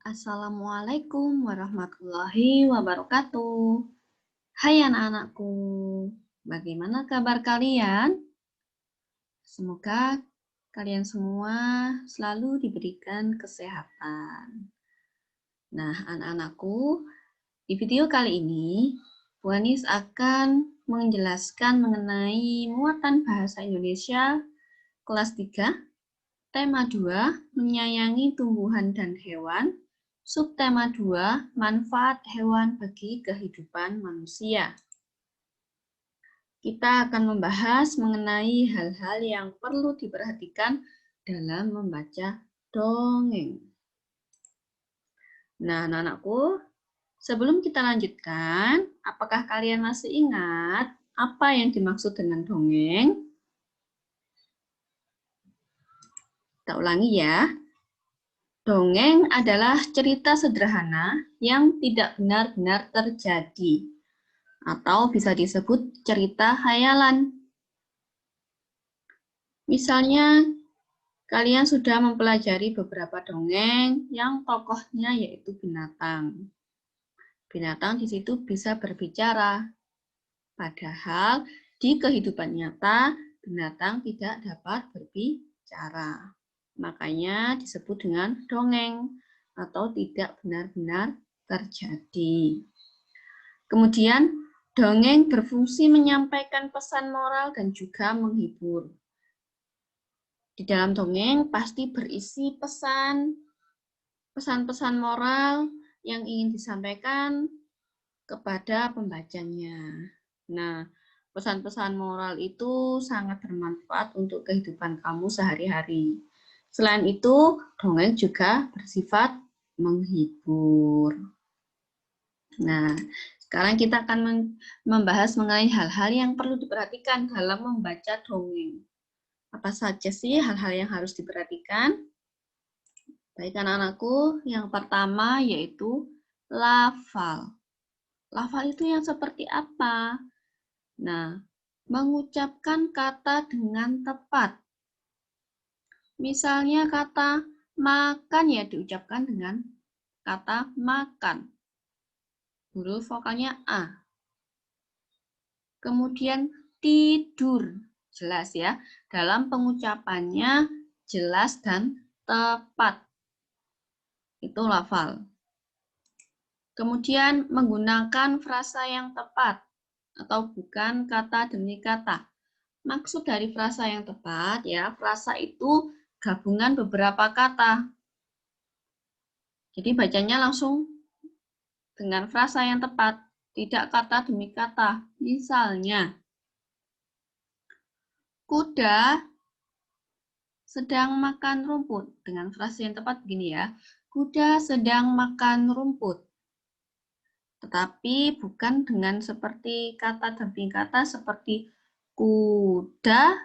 Assalamualaikum warahmatullahi wabarakatuh. Hai anak-anakku, bagaimana kabar kalian? Semoga kalian semua selalu diberikan kesehatan. Nah, anak-anakku, di video kali ini, Bu Anis akan menjelaskan mengenai muatan bahasa Indonesia kelas 3, tema 2, menyayangi tumbuhan dan hewan. Subtema 2, manfaat hewan bagi kehidupan manusia. Kita akan membahas mengenai hal-hal yang perlu diperhatikan dalam membaca dongeng. Nah, anak-anakku, sebelum kita lanjutkan, apakah kalian masih ingat apa yang dimaksud dengan dongeng? Kita ulangi ya. Dongeng adalah cerita sederhana yang tidak benar-benar terjadi, atau bisa disebut cerita khayalan. Misalnya, kalian sudah mempelajari beberapa dongeng yang tokohnya yaitu binatang. Binatang di situ bisa berbicara, padahal di kehidupan nyata binatang tidak dapat berbicara. Makanya disebut dengan dongeng atau tidak benar-benar terjadi. Kemudian, dongeng berfungsi menyampaikan pesan moral dan juga menghibur. Di dalam dongeng pasti berisi pesan-pesan moral yang ingin disampaikan kepada pembacanya. Nah, pesan-pesan moral itu sangat bermanfaat untuk kehidupan kamu sehari-hari. Selain itu, dongeng juga bersifat menghibur. Nah, sekarang kita akan membahas mengenai hal-hal yang perlu diperhatikan dalam membaca dongeng. Apa saja sih hal-hal yang harus diperhatikan? Baik anak-anakku, yang pertama yaitu lafal. Lafal itu yang seperti apa? Nah, mengucapkan kata dengan tepat. Misalnya kata makan ya diucapkan dengan kata makan. Huruf vokalnya A. Kemudian tidur. Jelas ya, dalam pengucapannya jelas dan tepat. Itu lafal. Kemudian menggunakan frasa yang tepat atau bukan kata demi kata. Maksud dari frasa yang tepat ya, frasa itu gabungan beberapa kata. Jadi bacanya langsung dengan frasa yang tepat, tidak kata demi kata. Misalnya, kuda sedang makan rumput. Dengan frasa yang tepat begini ya, kuda sedang makan rumput. Tetapi bukan dengan seperti kata demi kata seperti kuda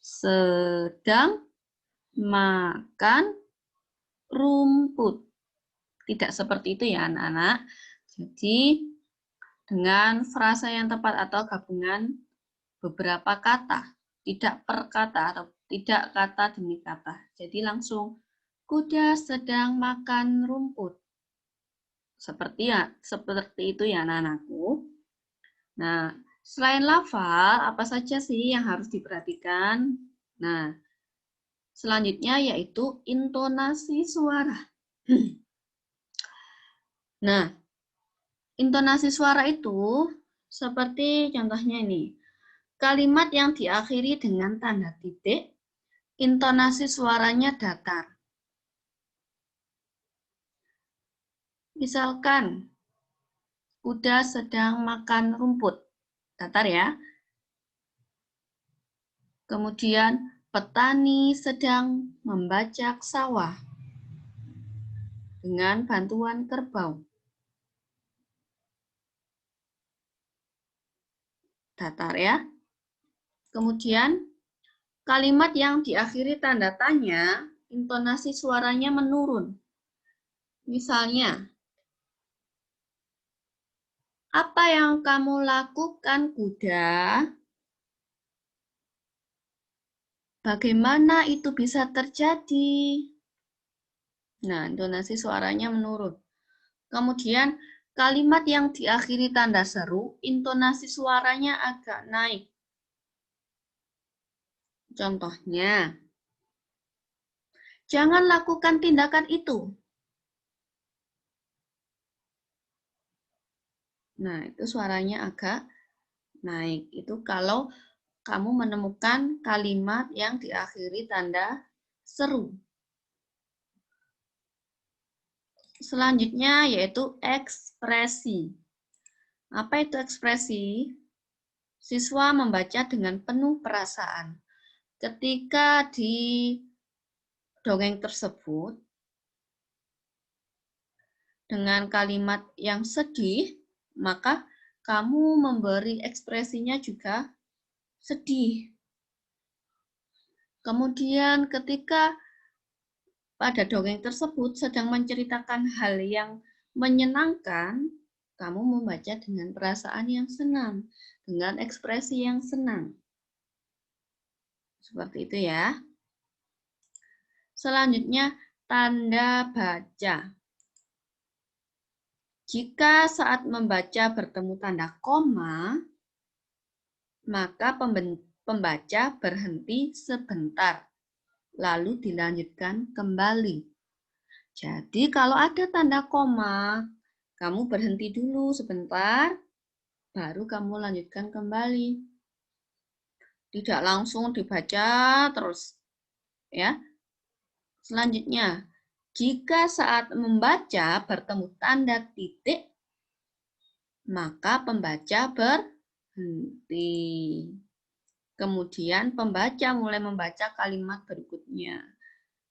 sedang makan rumput. Tidak seperti itu ya anak-anak. Jadi dengan frasa yang tepat atau gabungan beberapa kata, tidak per kata atau tidak kata demi kata. Jadi langsung kuda sedang makan rumput. Seperti itu ya anak-anakku. Nah, selain lafal, apa saja sih yang harus diperhatikan? Nah, selanjutnya yaitu intonasi suara. Nah, intonasi suara itu seperti contohnya ini. Kalimat yang diakhiri dengan tanda titik, intonasi suaranya datar. Misalkan, kuda sedang makan rumput. Datar ya. Kemudian, petani sedang membajak sawah dengan bantuan kerbau. Datar ya. Kemudian, kalimat yang diakhiri tanda tanya, intonasi suaranya menurun. Misalnya, apa yang kamu lakukan, kuda? Bagaimana itu bisa terjadi? Nah, intonasi suaranya menurun. Kemudian kalimat yang diakhiri tanda seru, intonasi suaranya agak naik. Contohnya, jangan lakukan tindakan itu. Nah, itu suaranya agak naik. Itu kalau kamu menemukan kalimat yang diakhiri tanda seru. Selanjutnya yaitu ekspresi. Apa itu ekspresi? Siswa membaca dengan penuh perasaan. Ketika di dongeng tersebut, dengan kalimat yang sedih, maka kamu memberi ekspresinya juga sedih. Kemudian ketika pada dongeng tersebut sedang menceritakan hal yang menyenangkan, kamu membaca dengan perasaan yang senang, dengan ekspresi yang senang. Seperti itu ya. Selanjutnya, tanda baca. Jika saat membaca bertemu tanda koma, maka pembaca berhenti sebentar, lalu dilanjutkan kembali. Jadi kalau ada tanda koma, kamu berhenti dulu sebentar, baru kamu lanjutkan kembali. Tidak langsung dibaca terus, ya. Selanjutnya, jika saat membaca bertemu tanda titik, maka pembaca berhenti. Kemudian pembaca mulai membaca kalimat berikutnya.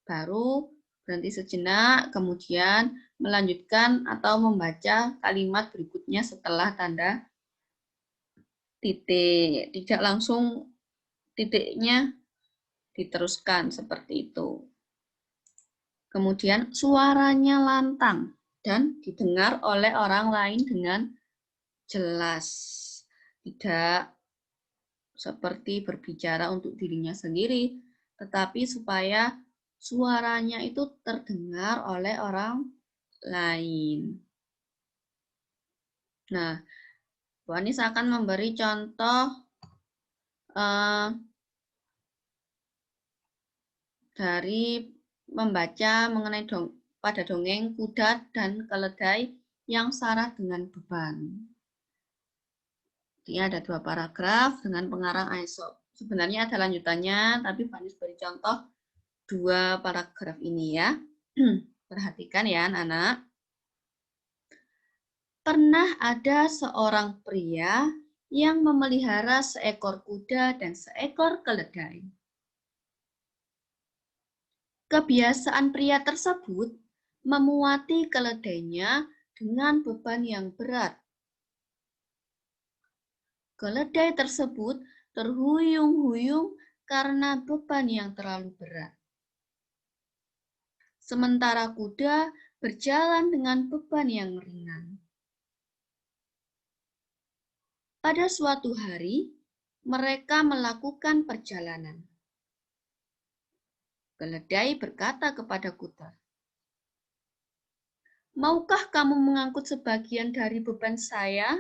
Baru berhenti sejenak, kemudian melanjutkan atau membaca kalimat berikutnya setelah tanda titik. Tidak langsung titiknya diteruskan seperti itu. Kemudian suaranya lantang dan didengar oleh orang lain dengan jelas. Tidak seperti berbicara untuk dirinya sendiri, tetapi supaya suaranya itu terdengar oleh orang lain. Nah, Bu Anis akan memberi contoh dari membaca mengenai pada dongeng kuda dan keledai yang syarat dengan beban. Ini ada 2 paragraf dengan pengarang Aesop. Sebenarnya ada lanjutannya, tapi Bu Anis beri contoh 2 paragraf ini ya. Perhatikan ya anak-anak. Pernah ada seorang pria yang memelihara seekor kuda dan seekor keledai. Kebiasaan pria tersebut memuati keledainya dengan beban yang berat. Keledai tersebut terhuyung-huyung karena beban yang terlalu berat. Sementara kuda berjalan dengan beban yang ringan. Pada suatu hari, mereka melakukan perjalanan. Keledai berkata kepada kuda, "Maukah kamu mengangkut sebagian dari beban saya?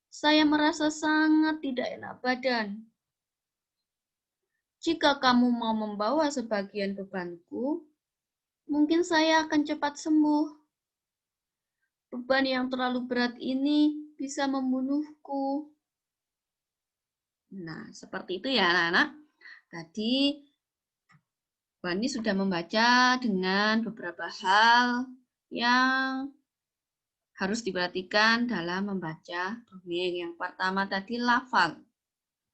Saya merasa sangat tidak enak badan. Jika kamu mau membawa sebagian bebanku, mungkin saya akan cepat sembuh. Beban yang terlalu berat ini bisa membunuhku." Nah, seperti itu ya anak-anak. Tadi Wani sudah membaca dengan beberapa hal yang harus diperhatikan dalam membaca dongeng. Yang pertama tadi lafal.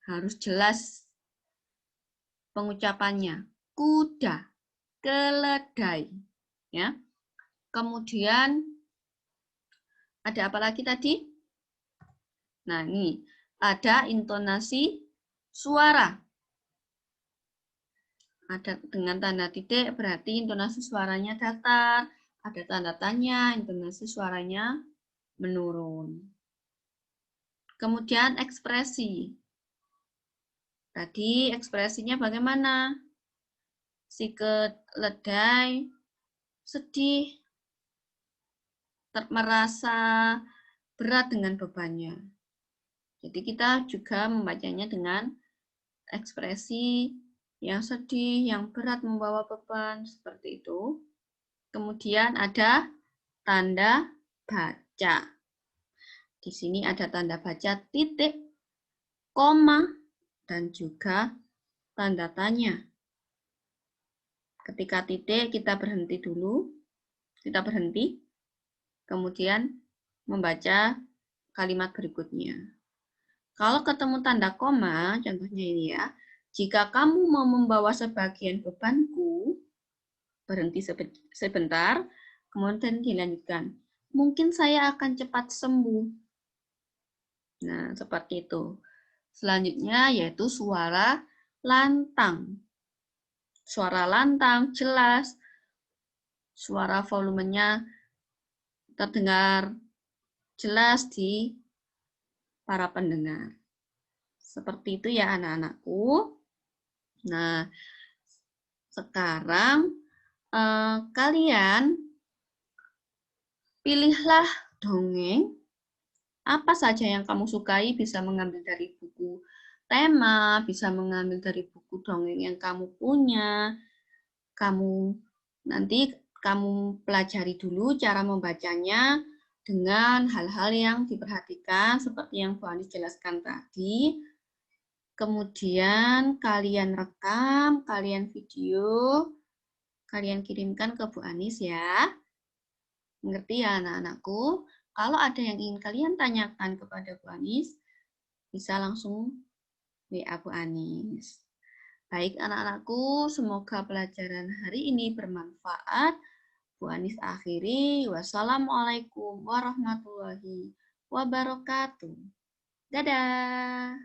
Harus jelas pengucapannya. Kuda, keledai. Ya. Kemudian ada apa lagi tadi? Nah, ini ada intonasi suara. Ada dengan tanda titik berarti intonasi suaranya datar. Ada tanda tanya, intonasi suaranya menurun. Kemudian ekspresi. Tadi ekspresinya bagaimana? Si keledai sedih, merasa berat dengan bebannya. Jadi kita juga membacanya dengan ekspresi yang sedih, yang berat membawa beban, seperti itu. Kemudian ada tanda baca. Di sini ada tanda baca titik, koma, dan juga tanda tanya. Ketika titik, kita berhenti dulu. Kita berhenti, kemudian membaca kalimat berikutnya. Kalau ketemu tanda koma, contohnya ini ya, jika kamu mau membawa sebagian bebanku, berhenti sebentar, kemudian dilanjutkan. Mungkin saya akan cepat sembuh. Nah, seperti itu. Selanjutnya yaitu suara lantang. Suara lantang, jelas. Suara volumenya terdengar jelas di para pendengar. Seperti itu ya anak-anakku. Nah, sekarang kalian pilihlah dongeng apa saja yang kamu sukai, bisa mengambil dari buku tema, bisa mengambil dari buku dongeng yang kamu punya. Nanti kamu pelajari dulu cara membacanya dengan hal-hal yang diperhatikan seperti yang Bu Anis jelaskan tadi. Kemudian kalian rekam, kalian video, kalian kirimkan ke Bu Anis ya. Mengerti ya anak-anakku? Kalau ada yang ingin kalian tanyakan kepada Bu Anis, bisa langsung WA Bu Anis. Baik anak-anakku, semoga pelajaran hari ini bermanfaat. Bu Anis akhiri. Wassalamualaikum warahmatullahi wabarakatuh. Dadah.